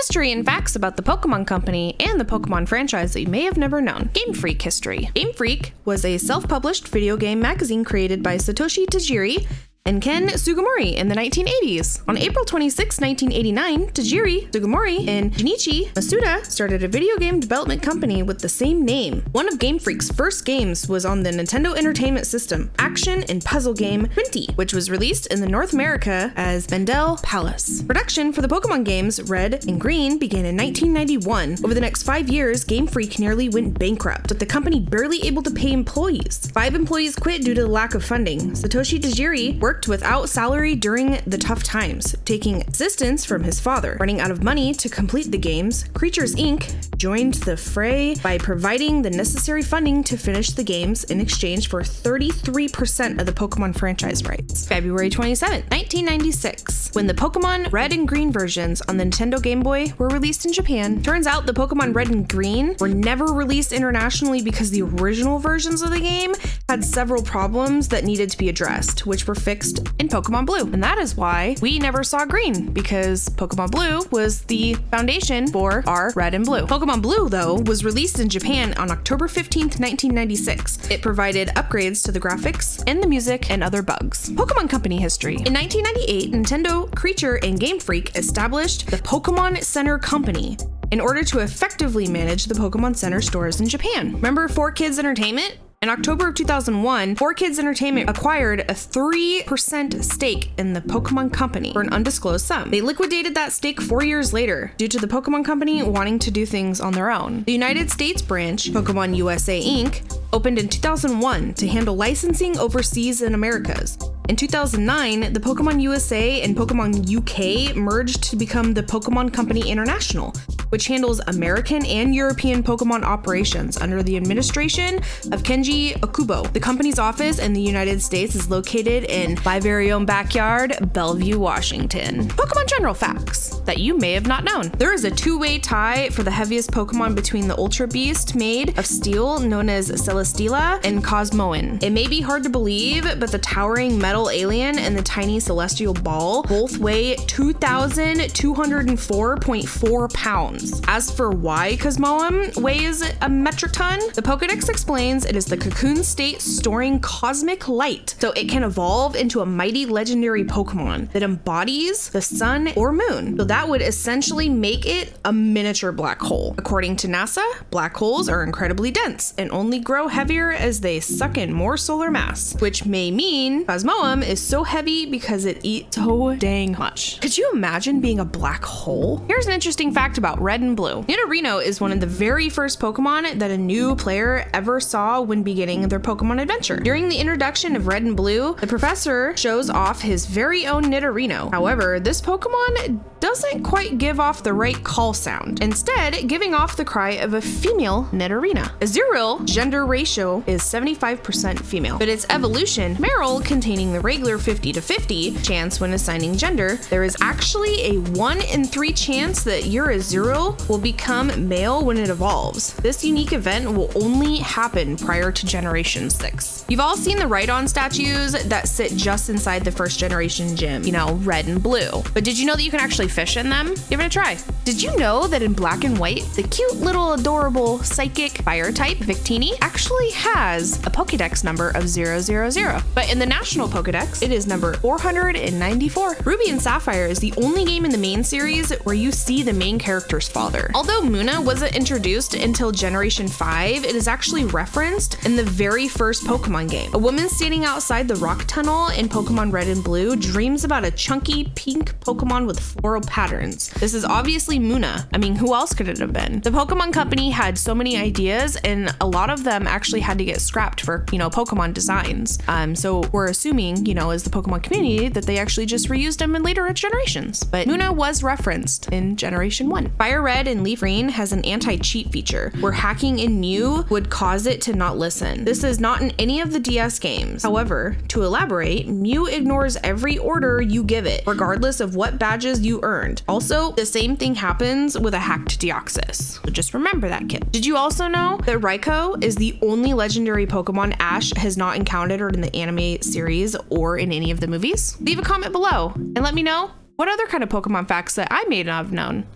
History and facts about the Pokemon Company and the Pokemon franchise that you may have never known. Game Freak history. Game Freak was a self-published video game magazine created by Satoshi Tajiri and Ken Sugimori in the 1980s. On April 26, 1989, Tajiri, Sugimori, and Junichi Masuda started a video game development company with the same name. One of Game Freak's first games was on the Nintendo Entertainment System, action and puzzle game 20, which was released in the North America as Vendel Palace. Production for the Pokemon games Red and Green began in 1991. Over the next 5 years, Game Freak nearly went bankrupt, with the company barely able to pay employees. 5 employees quit due to the lack of funding. Satoshi Tajiri worked without salary during the tough times, taking assistance from his father. Running out of money to complete the games, Creatures Inc. joined the fray by providing the necessary funding to finish the games in exchange for 33% of the Pokemon franchise rights. February 27, 1996, when the Pokemon Red and Green versions on the Nintendo Game Boy were released in Japan. Turns out the Pokemon Red and Green were never released internationally because the original versions of the game had several problems that needed to be addressed, which were fixed in Pokemon Blue. And that is why we never saw Green, because Pokemon Blue was the foundation for our Red and Blue. Pokemon Blue, though, was released in Japan on October 15th, 1996. It provided upgrades to the graphics and the music and other bugs. Pokemon Company history. In 1998, Nintendo, Creature, and Game Freak established the Pokemon Center Company in order to effectively manage the Pokemon Center stores in Japan. Remember 4Kids Entertainment? In October of 2001, 4Kids Entertainment acquired a 3% stake in the Pokemon Company for an undisclosed sum. They liquidated that stake 4 years later due to the Pokemon Company wanting to do things on their own. The United States branch, Pokemon USA Inc., opened in 2001 to handle licensing overseas in Americas. In 2009, the Pokemon USA and Pokemon UK merged to become the Pokemon Company International, which handles American and European Pokemon operations under the administration of Kenji Okubo. The company's office in the United States is located in my very own backyard, Bellevue, Washington. Pokemon general facts that you may have not known. There is a two-way tie for the heaviest Pokemon between the Ultra Beast made of steel known as Celesteela and Cosmoem. It may be hard to believe, but the towering metal alien and the tiny celestial ball both weigh 2,204.4 pounds. As for why Cosmoem weighs a metric ton, the Pokedex explains it is the cocoon state storing cosmic light, so it can evolve into a mighty legendary Pokemon that embodies the sun or moon. So that would essentially make it a miniature black hole. According to NASA, black holes are incredibly dense and only grow heavier as they suck in more solar mass, which may mean Cosmoem is so heavy because it eats so dang much. Could you imagine being a black hole? Here's an interesting fact about Red and Blue. Nidorino is one of the very first Pokemon that a new player ever saw when beginning their Pokemon adventure. During the introduction of Red and Blue, the professor shows off his very own Nidorino. However, this Pokemon doesn't quite give off the right call sound, instead giving off the cry of a female Nidorina. Azurill gender ratio is 75% female, but its evolution, Marill containing the regular 50-50 chance when assigning gender, there is actually a 1 in 3 chance that your Azurill will become male when it evolves. This unique event will only happen prior to Generation 6. You've all seen the Rhydon statues that sit just inside the first generation gym, you know, Red and Blue. But did you know that you can actually fish in them? Give it a try. Did you know that in Black and White, the cute little adorable psychic fire type Victini actually has a Pokedex number of 000, but in the national Pokedex, it is number 494. Ruby and Sapphire is the only game in the main series where you see the main character's father. Although Munna wasn't introduced until Generation 5, it is actually referenced in the very first Pokemon game. A woman standing outside the rock tunnel in Pokemon Red and Blue dreams about a chunky pink Pokemon with floral patterns. This is obviously Munna. I mean, who else could it have been? The Pokemon Company had so many ideas, and a lot of them actually had to get scrapped for, Pokemon designs. So we're assuming, as the Pokemon community, that they actually just reused them in later generations. But Munna was referenced in Generation 1. Fire Red and Leaf Green has an anti-cheat feature, where hacking in Mew would cause it to not listen. This is not in any of the DS games. However, to elaborate, Mew ignores every order you give it, regardless of what badges you earned. Also, the same thing happens with a hacked Deoxys. So just remember that, kid. Did you also know that Raikou is the only legendary Pokemon Ash has not encountered in the anime series or in any of the movies? Leave a comment below and let me know what other kind of Pokemon facts that I may not have known.